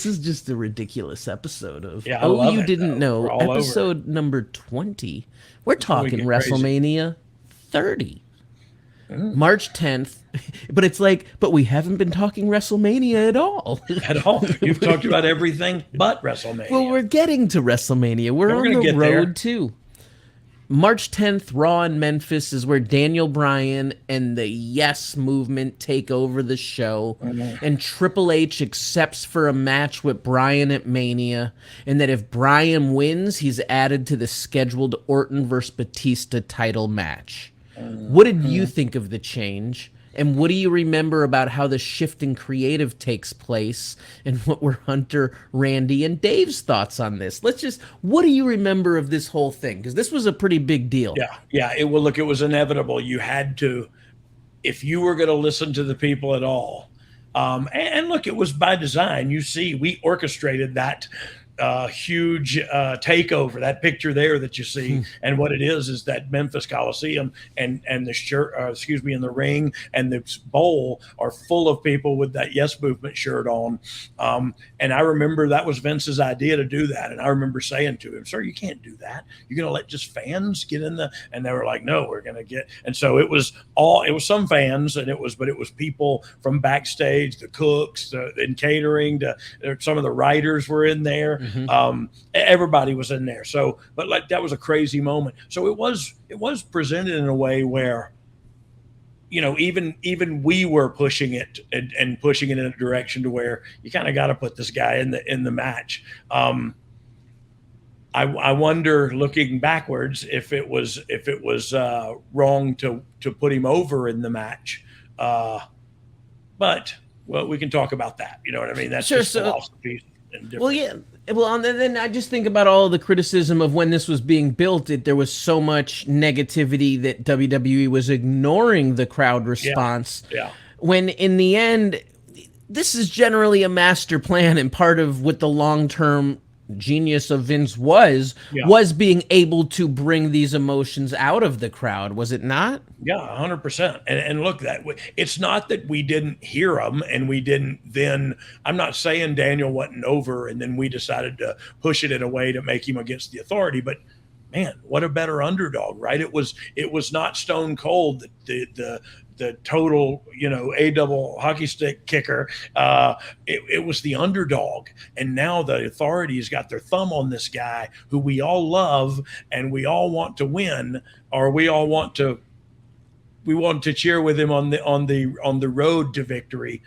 is just a ridiculous episode of Yeah, I Oh love You it Didn't though. Know, We're all over it. episode number 20. We're That's when we talking get crazy. WrestleMania 30. Mm, March 10th. But it's like, but we haven't been talking WrestleMania at all. at all. You've talked about everything but Well, WrestleMania. we're getting to WrestleMania. We're And we're on going the to get road there. too. March 10th, Raw in Memphis is where Daniel Bryan and the Yes movement take over the show. Mhm. And Triple H accepts for a match with Bryan at Mania. And that if Bryan wins, he's added to the scheduled Orton vs. Batista title match. What did you Mhm. think of the change? And what do you remember about how the shift in creative takes place? And what were Hunter, Randy, and Dave's thoughts on this? What do you remember of this whole thing? Because this was a pretty big deal. Yeah, yeah. It was inevitable. You had to, if you were going to listen to the people at all. And look, it was by design. You see, we orchestrated that huge takeover. That picture there that you see, and what it is that Memphis Coliseum and the shirt, excuse me, and the ring and the bowl are full of people with that Yes Movement shirt on. And I remember that was Vince's idea to do that, and I remember saying to him, "Sir, you can't do that. You're going to let just fans get in the." And they were like, "No, we're going to get." And so it was some fans, but it was people from backstage, the cooks, in catering, some of the writers were in there. Mm-hmm. Everybody was in there. So, but like that was a crazy moment. So it was presented in a way where, even we were pushing it and pushing it in a direction to where you kind of got to put this guy in the match. I wonder, looking backwards, if it was wrong to put him over in the match. But well, we can talk about that. You know what I mean? That's Sure. just So, philosophy and well, different. yeah. Well, and then I just think about all the criticism of when this was being built. There was so much negativity that WWE was ignoring the crowd Yeah, response. yeah, When in the end, this is generally a master plan, and part of what the long term genius of Vince yeah. was being able to bring these emotions out of the crowd. Was it not? Yeah, 100%. And look, that it's not that we didn't hear them and we didn't then. I'm not saying Daniel wasn't over and then we decided to push it in a way to make him against the authority, but man, what a better underdog, right? It was not Stone Cold, the total, a double hockey stick kicker. It was the underdog, and now the authorities got their thumb on this guy who we all love and we all want to win, or we want to cheer with him on the road to victory.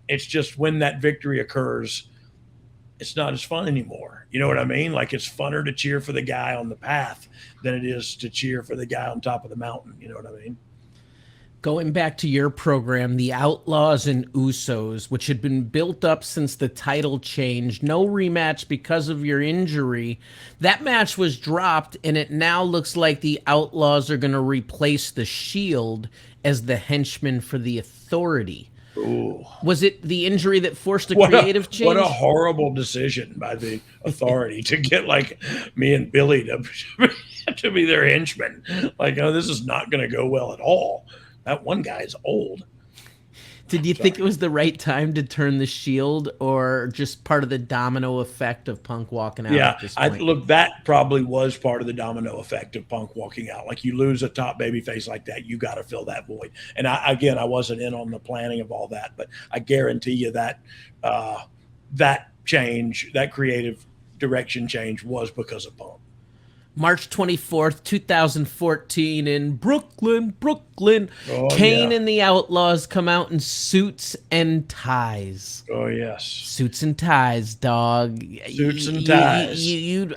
It's just when that victory occurs, it's not as fun anymore. You know what I mean? Like it's funner to cheer for the guy on the path than it is to cheer for the guy on top of the mountain. You know what I mean? Going back to your program, the Outlaws and Usos, which had been built up since the title change, no rematch because of your injury. That match was dropped, and it now looks like the Outlaws are going to replace the Shield as the henchmen for the Authority. Ooh, Was it the injury that forced a what a creative what a change? horrible decision by the authority to get like me and Billy to be their henchmen. Like, oh, this is not going to go well at all. That one guy is old. Did you think it Sorry. was the right time to turn the Shield, or just part of the domino effect of Punk walking out Yeah, at this I point? look. That probably was part of the domino effect of Punk walking out. Like you lose a top baby face like that, you got to fill that void. And I wasn't in on the planning of all that, but I guarantee you that that change, that creative direction change, was because of Punk. March 24th, 2014, in Brooklyn, Brooklyn. Oh Kane yeah. and the Outlaws come out in suits and ties. Oh yes. Suits and ties, dog. Suits and ties.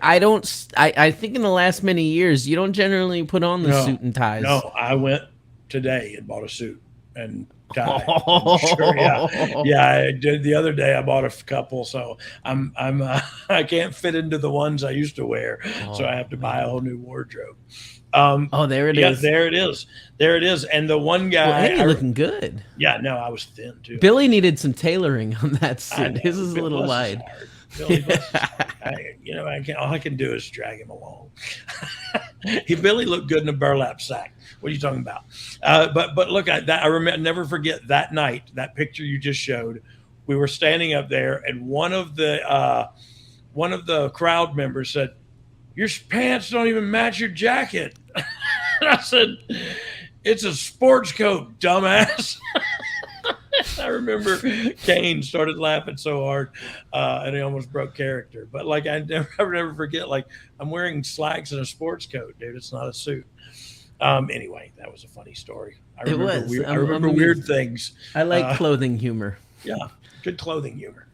I don't, I think in the last many years, you don't generally put on the No, suit and ties. no. I went today and bought a suit and tie. I'm sure. Yeah, yeah. I did the other day. I bought a couple, so I can't fit into the ones I used to wear, so I Oh, have to buy a man. whole new wardrobe. Oh, there it Yeah, is. there it is. There it is. And the one Well, guy, and you're looking good. yeah, no, I was thin too. Billy needed some tailoring on that I suit. know. His is a little Bless his wide. heart. Billy, bless his heart. I can all I can do is drag him along. Billy looked good in a burlap sack. What are you talking about? But look at that. I remember, never forget that night. That picture you just showed we were standing up there, and one of the crowd members said, "Your pants don't even match your jacket." And I said, "It's a sports coat, dumbass." I remember Kane started laughing so hard, and he almost broke character. But like I never forget, like I'm wearing slacks and a sports coat, dude. It's not a suit. Anyway, that was a funny story. I remember weird things. I like clothing humor. Yeah, good clothing humor.